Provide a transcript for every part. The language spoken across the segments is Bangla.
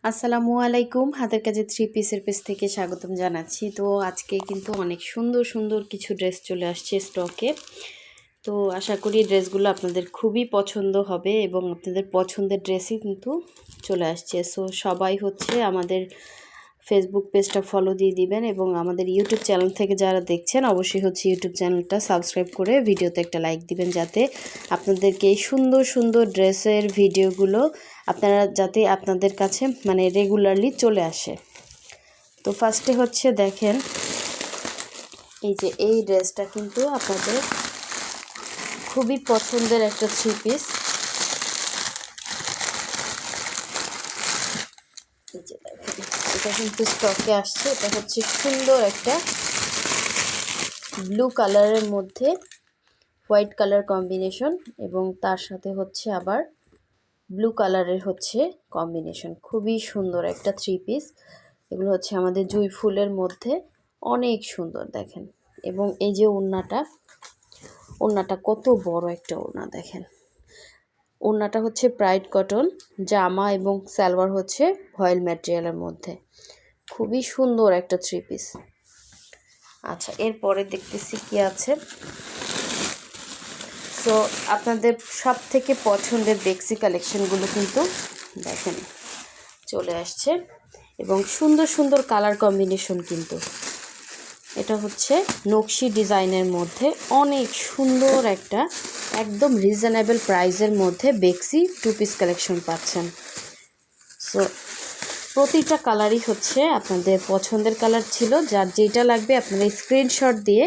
আসসালামু আলাইকুম। হাতের কাছে থ্রি পিসের পেজ থেকে স্বাগতম জানাচ্ছি। তো আজকে কিন্তু অনেক সুন্দর সুন্দর কিছু ড্রেস চলে আসছে স্টকে। তো আশা করি ড্রেসগুলো আপনাদের খুবই পছন্দ হবে এবং আপনাদের পছন্দের ড্রেসই কিন্তু চলে আসছে। সো সবাই হচ্ছে আমাদের ফেসবুক পেজটা ফলো দিয়ে দিবেন এবং আমাদের ইউটিউব চ্যানেল থেকে যারা দেখছেন অবশ্যই হচ্ছে ইউটিউব চ্যানেলটা সাবস্ক্রাইব করে ভিডিওতে একটা লাইক দিবেন, যাতে আপনাদেরকে এই সুন্দর সুন্দর ড্রেসের ভিডিওগুলো যাতে আপনাদের কাছে মানে রেগুলারলি চলে আসে। তো ফার্স্টে হচ্ছে দেখেন, এই ড্রেসটা কিন্তু আপনাদের খুবই পছন্দের একটা থ্রি পিস। এই যে দেখেন, এটা কিন্তু স্টকে আসছে। এটা হচ্ছে সুন্দর একটা ব্লু কালারের মধ্যে হোয়াইট কালার কম্বিনেশন এবং তার সাথে হচ্ছে আবার ব্লু কালারের হচ্ছে কম্বিনেশন। খুবই সুন্দর একটা থ্রি পিস। এগুলো হচ্ছে আমাদের জুঁই ফুলের মধ্যে, অনেক সুন্দর দেখেন। এবং এই যে ওড়নাটা কত বড় একটা ওড়না দেখেন। ওড়নাটা হচ্ছে প্রাইড কটন, জামা এবং সালোয়ার হচ্ছে ভয়েল ম্যাটেরিয়ালের মধ্যে। খুবই সুন্দর একটা থ্রি পিস। আচ্ছা, এরপরে দেখতেছি কি আছে। সো আপনাদের সব থেকে পছন্দের বেক্সি কালেকশনগুলো কিন্তু দেখেন চলে আসছে এবং সুন্দর সুন্দর কালার কম্বিনেশন। কিন্তু এটা হচ্ছে নকশি ডিজাইনের মধ্যে অনেক সুন্দর একটা একদম রিজনেবল প্রাইসের মধ্যে বেক্সি টু পিস কালেকশন পাচ্ছেন। সো প্রতিটা কালারই হচ্ছে আপনাদের পছন্দের কালার ছিল। যার যেটা লাগবে আপনারা স্ক্রিনশট দিয়ে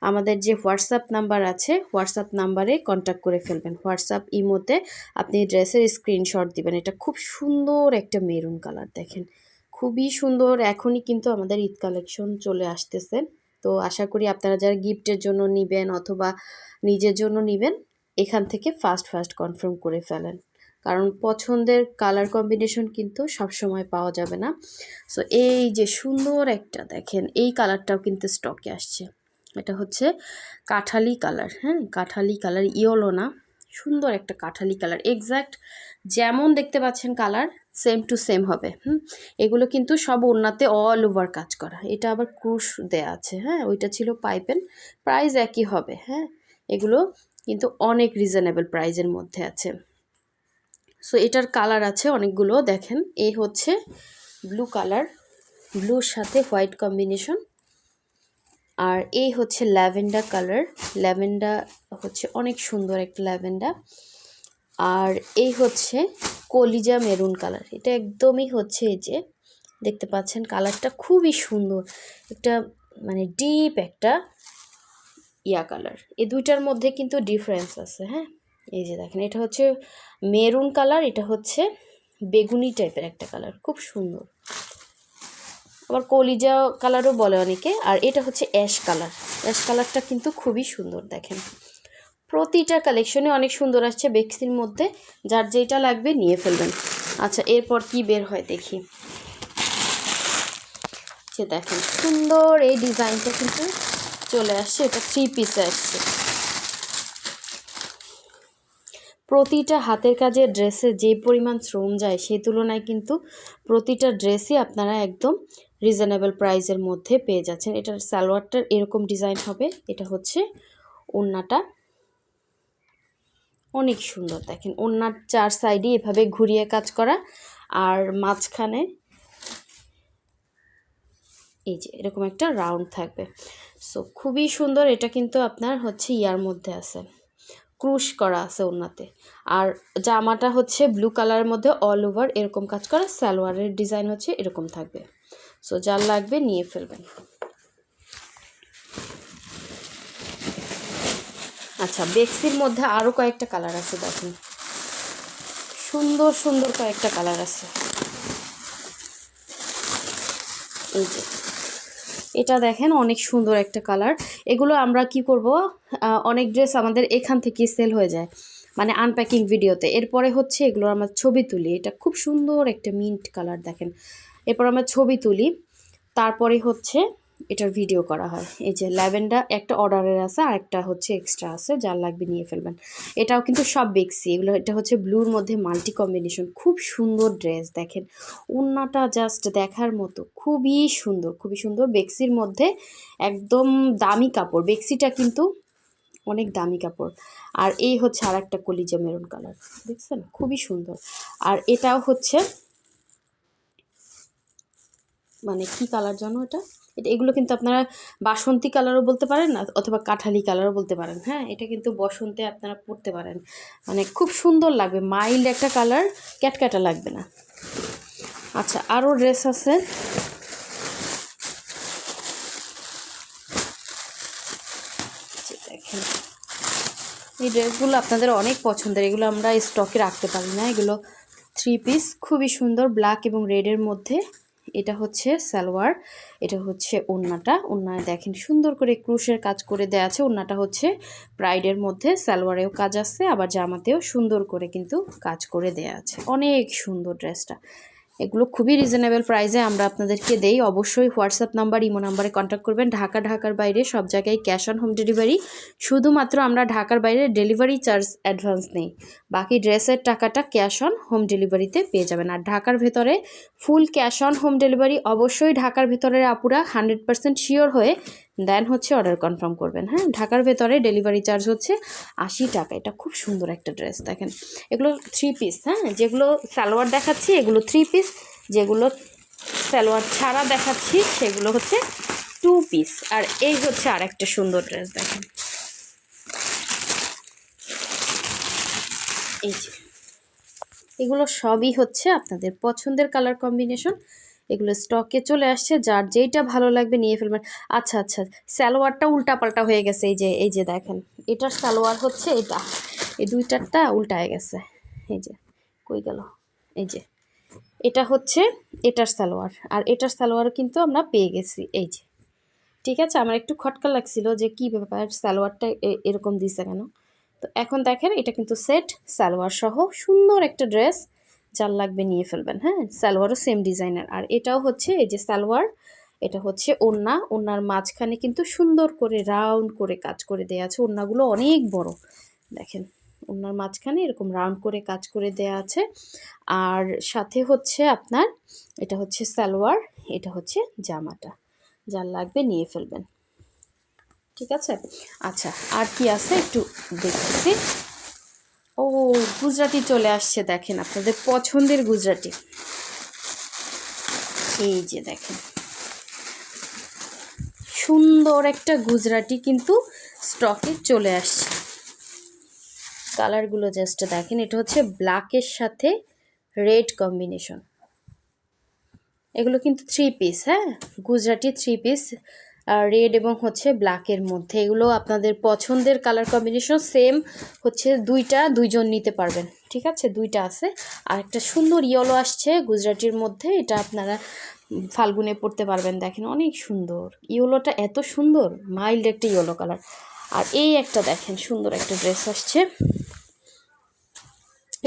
আমাদের যে হোয়াটসঅ্যাপ নাম্বার আছে হোয়াটসঅ্যাপ নাম্বারে কন্ট্যাক্ট করে ফেলবেন। হোয়াটসঅ্যাপ ইমোতে আপনি ড্রেসের স্ক্রিনশট দিবেন। এটা খুব সুন্দর একটা মেরুন কালার দেখেন, খুবই সুন্দর। এখনই কিন্তু আমাদের ঈদ কালেকশন চলে আসতেছে। তো আশা করি আপনারা যারা গিফটের জন্য নেবেন অথবা নিজের জন্য নেবেন, এখান থেকে ফার্স্ট কনফার্ম করে ফেলেন, কারণ পছন্দের কালার কম্বিনেশন কিন্তু সব সময় পাওয়া যাবে না। সো এই যে সুন্দর একটা দেখেন, এই কালারটাও কিন্তু স্টকে আসছে। এটা হচ্ছে কাঠালি কালার, হ্যাঁ কাঠালি কালার, ইয়েলো না, সুন্দর একটা কাঠালি কালার। এক্স্যাক্ট যেমন দেখতে পাচ্ছেন কালার সেম টু সেম হবে। এগুলো কিন্তু সব ওড়নাতে অল ওভার কাজ করা। এটা আবার ক্রুশ দেয়া আছে, হ্যাঁ ওইটা ছিল পাইপেন। প্রাইস একই হবে, হ্যাঁ এগুলো কিন্তু অনেক রিজনেবল প্রাইজের মধ্যে আছে। সো এটার কালার আছে অনেকগুলো দেখেন। এই হচ্ছে ব্লু কালার, ব্লুর সাথে হোয়াইট কম্বিনেশন। আর এই হচ্ছে ল্যাভেন্ডার কালার, ল্যাভেন্ডার হচ্ছে অনেক সুন্দর একটা ল্যাভেন্ডার। আর এই হচ্ছে কলিজা মেরুন কালার। এটা একদমই হচ্ছে এই যে দেখতে পাচ্ছেন কালারটা খুবই সুন্দর, একটা মানে ডিপ একটা কালার। এই দুইটার মধ্যে কিন্তু ডিফারেন্স আছে, হ্যাঁ এই যে দেখেন, এটা হচ্ছে মেরুন কালার, এটা হচ্ছে বেগুনি টাইপের একটা কালার, খুব সুন্দর। আবার কলিজা কালারও বলে অনেকে। আর এটা হচ্ছে অ্যাশ কালার, অ্যাশ কালারটা কিন্তু খুবই সুন্দর দেখেন। প্রতিটা কালেকশনে অনেক সুন্দর আসছে বেক্সির মধ্যে। যার যেটা লাগবে নিয়ে ফেলবেন। আচ্ছা, এরপর কি বের হয় দেখি। যে দেখেন সুন্দর এই ডিজাইনটা কিন্তু চলে আসছে। এটা থ্রি পিসে আসছে। প্রতিটা হাতের কাজের ড্রেসে যে পরিমাণ শ্রম যায় সেই তুলনায় কিন্তু প্রতিটা ড্রেসই আপনারা একদম রিজনেবল প্রাইসের মধ্যে পেয়ে যাচ্ছেন। এটার সালোয়ারটার এরকম ডিজাইন হবে। এটা হচ্ছে ওড়নাটা, অনেক সুন্দর দেখেন। ওড়নার চার সাইডে এভাবে ঘুরিয়ে কাজ করা, আর মাঝখানে এই যে এরকম একটা রাউন্ড থাকবে। সো খুবই সুন্দর। এটা কিন্তু আপনার হচ্ছে ইয়ার মধ্যে আছে, ক্রুশ করা আছে ওড়নাতে। আর জামাটা হচ্ছে ব্লু কালারের মধ্যে অল ওভার এরকম কাজ করা। সালোয়ারের ডিজাইন হচ্ছে এরকম থাকবে। সো যার লাগবে নিয়ে ফেলবেন। আচ্ছা, বেক্সির মধ্যে আরও কয়েকটা কালার আছে দেখুন, সুন্দর সুন্দর কয়েকটা কালার আছে। এই যে এটা দেখেন, অনেক সুন্দর একটা কালার। এগুলো আমরা কি করব, অনেক ড্রেস আমাদের এখান থেকে সেল হয়ে যায় মানে আনপ্যাকিং ভিডিওতে। এরপরে হচ্ছে এগুলো আমরা ছবি তুলি। এটা খুব সুন্দর একটা মিন্ট কালার দেখেন। এরপর আমরা ছবি তুলি, তারপরে হচ্ছে এটার ভিডিও করা হয়। এই যে ল্যাভেন্ডার একটা অর্ডারের আছে, আর একটা হচ্ছে এক্সট্রা আছে, যার লাগবে নিয়ে ফেলবেন। এটাও কিন্তু সব বেক্সি এগুলো। এটা হচ্ছে ব্লুর মধ্যে মাল্টি কম্বিনেশন, খুব সুন্দর ড্রেস। দেখেন ওড়নাটা জাস্ট দেখার মতো, খুবই সুন্দর, খুবই সুন্দর। বেক্সির মধ্যে একদম দামি কাপড়, বেক্সিটা কিন্তু অনেক দামি কাপড়। আর এই হচ্ছে আর একটা কলিজা মেরুন কালার, দেখছেন খুবই সুন্দর। আর এটাও হচ্ছে মানে কি কালার জানো এটা, এগুলো কিন্তু আপনারা বাসন্তী কালারও বলতে পারেন না, অথবা কাঠালি কালারও বলতে পারেন। হ্যাঁ, এটা কিন্তু বসন্তে আপনারা পরতে পারেন, মানে খুব সুন্দর লাগবে, মাইল্ড একটা কালার, ক্যাটক্যাটা লাগবে না। আচ্ছা, আরও ড্রেস আছে। দেখেন এই ড্রেসগুলো আপনাদের অনেক পছন্দের, এগুলো আমরা স্টকে রাখতে পারি না। এগুলো 3 পিস, খুবই সুন্দর, ব্ল্যাক এবং রেডের মধ্যে। এটা হচ্ছে সালোয়ার, এটা হচ্ছে ওড়নাটা। ওড়নায় দেখেন সুন্দর করে ক্রুশের কাজ করে দেওয়া আছে। ওড়নাটা হচ্ছে প্রাইডের মধ্যে, সালোয়ারেও কাজ আছে, আবার জামাতেও সুন্দর করে কিন্তু কাজ করে দেওয়া আছে। অনেক সুন্দর ড্রেসটা। এগুলো খুবই রিজনেবল প্রাইসে আমরা আপনাদেরকে দেই। অবশ্যই হোয়াটসঅ্যাপ নাম্বার, ইমো নাম্বারে কন্ট্যাক্ট করবেন। ঢাকার বাইরে সব জায়গায় ক্যাশ অন হোম ডেলিভারি। শুধুমাত্র আমরা ঢাকার বাইরে ডেলিভারি চার্জ অ্যাডভান্স নেই, বাকি ড্রেসের টাকাটা ক্যাশ অন হোম ডেলিভারিতে পেয়ে যাবেন। আর ঢাকার ভেতরে full cash on home delivery. অবশ্যই ঢাকার ভেতরের আপুরা 100% শিওর হয়ে দেন হচ্ছে অর্ডার কনফার্ম করবেন। হ্যাঁ, ঢাকার ভেতরে ডেলিভারি চার্জ হচ্ছে 80 টাকা। এটা খুব সুন্দর একটা ড্রেস। দেখেন এগুলো 3 পিস। হ্যাঁ, যেগুলো সালোয়ার দেখাচ্ছি এগুলো 3 পিস, যেগুলো সালোয়ার ছাড়া দেখাচ্ছি সেগুলো হচ্ছে 2 পিস। আর এই হচ্ছে আর একটা সুন্দর ড্রেস। দেখেন এই যে এগুলো সবই হচ্ছে আপনাদের পছন্দের কালার কম্বিনেশন। এগুলো স্টকে চলে আসছে, যার যেইটা ভালো লাগবে নিয়ে ফেলবেন। আচ্ছা আচ্ছা, সালোয়ারটা উল্টাপাল্টা হয়ে গেছে। এই যে দেখেন, এটার সালোয়ার হচ্ছে এটা, এই দুইটারটা উল্টায় গেছে। এই যে কই গেল, এই যে এটা হচ্ছে এটার সালোয়ার, আর এটার সালোয়ার কিন্তু আমরা পেয়ে গেছি। এই যে ঠিক আছে, আমার একটু খটকা লাগছিল যে কি ব্যাপার, সালোয়ারটা এরকম দিছে কেন। তো এখন দেখেন এটা কিন্তু সেট সালোয়ার সহ সুন্দর একটা ড্রেস, যার লাগবে নিয়ে ফেলবেন। হ্যাঁ, সালোয়ারও সেম ডিজাইনার। আর এটাও হচ্ছে এই যে সালোয়ার, এটা হচ্ছে ওড়না। ওড়নার মাঝখানে কিন্তু সুন্দর করে রাউন্ড করে কাজ করে দেওয়া আছে। ওড়নাগুলো অনেক বড়, দেখেন ওড়নার মাঝখানে এরকম রাউন্ড করে কাজ করে দেওয়া আছে। আর সাথে হচ্ছে আপনার এটা হচ্ছে সালোয়ার, এটা হচ্ছে জামাটা, যার লাগবে নিয়ে ফেলবেন। ঠিক আছে। আচ্ছা, আর কি আছে একটু দেখতেছি। ও, গুজরাটি চলে আসছে। দেখেন আপনাদের পছন্দের গুজরাটি, এই যে দেখেন সুন্দর একটা গুজরাটি কিন্তু স্টকে চলে আসছে। কালারগুলো জাস্ট দেখেন, এটা হচ্ছে ব্ল্যাকের সাথে রেড কম্বিনেশন। এগুলো কিন্তু 3 পিস। হ্যাঁ, গুজরাটি 3 পিস, রেড এবং হচ্ছে ব্ল্যাকের মধ্যে। এগুলো আপনাদের পছন্দের কালার কম্বিনেশন, সেম হচ্ছে দুইজন নিতে পারবেন। ঠিক আছে, দুইটা আছে। আর একটা সুন্দর ইয়েলো আসছে গুজরাটির মধ্যে, এটা আপনারা ফাল্গুনে পরতে পারবেন। দেখেন অনেক সুন্দর, ইয়েলোটা এত সুন্দর, মাইল্ড একটা ইয়েলো কালার। আর এই একটা দেখেন সুন্দর একটা ড্রেস আসছে,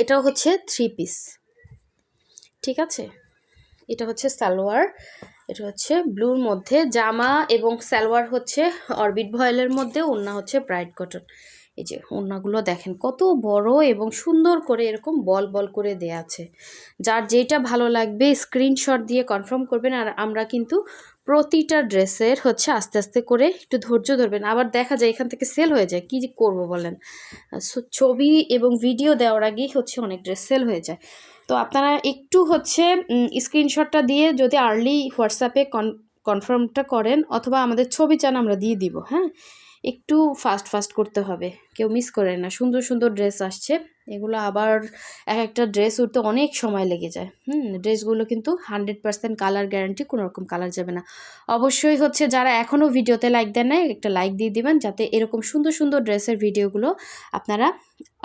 এটাও হচ্ছে 3 পিস। ঠিক আছে, এটা হচ্ছে সালোয়ার, এটা হচ্ছে ব্লুর মধ্যে জামা, এবং সালোয়ার হচ্ছে অরবিট ভয়েলের মধ্যে, ওড়না হচ্ছে ব্রাইট কটন। এই যে ওড়নাগুলো দেখেন কত বড় এবং সুন্দর করে এরকম বল বল করে দেয়া আছে। যার যেটা ভালো লাগবে স্ক্রিনশট দিয়ে কনফার্ম করবেন। আর আমরা কিন্তু প্রতিটা ড্রেসের হচ্ছে আস্তে আস্তে করে একটু ধৈর্য ধরবেন, আবার দেখা যায় এখান থেকে সেল হয়ে যায়, কী যে করবো বলেন। ছবি এবং ভিডিও দেওয়ার আগেই হচ্ছে অনেক ড্রেস সেল হয়ে যায়। তো আপনারা একটু হচ্ছে স্ক্রিনশটটা দিয়ে যদি আর্লি হোয়াটসঅ্যাপে কনফার্মটা করেন, অথবা আমাদের ছবি চান আমরা দিয়ে দিব। হ্যাঁ, একটু ফাস্ট করতে হবে, কেউ মিস করেন না। সুন্দর সুন্দর ড্রেস আসছে, এগুলো আবার এক একটা ড্রেস উঠতে অনেক সময় লেগে যায়। ড্রেসগুলো কিন্তু 100% কালার গ্যারান্টি, কোনো রকম কালার যাবে না। অবশ্যই হচ্ছে যারা এখনও ভিডিওতে লাইক দেন নাই, একটা লাইক দিয়ে দিবেন, যাতে এরকম সুন্দর সুন্দর ড্রেসের ভিডিওগুলো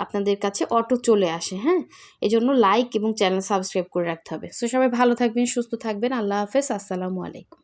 আপনাদের কাছে অটো চলে আসে। হ্যাঁ, এই জন্য লাইক এবং চ্যানেল সাবস্ক্রাইব করে রাখতে হবে। সো সবাই ভালো থাকবেন, সুস্থ থাকবেন। আল্লাহ হাফেজ, আসসালামু আলাইকুম।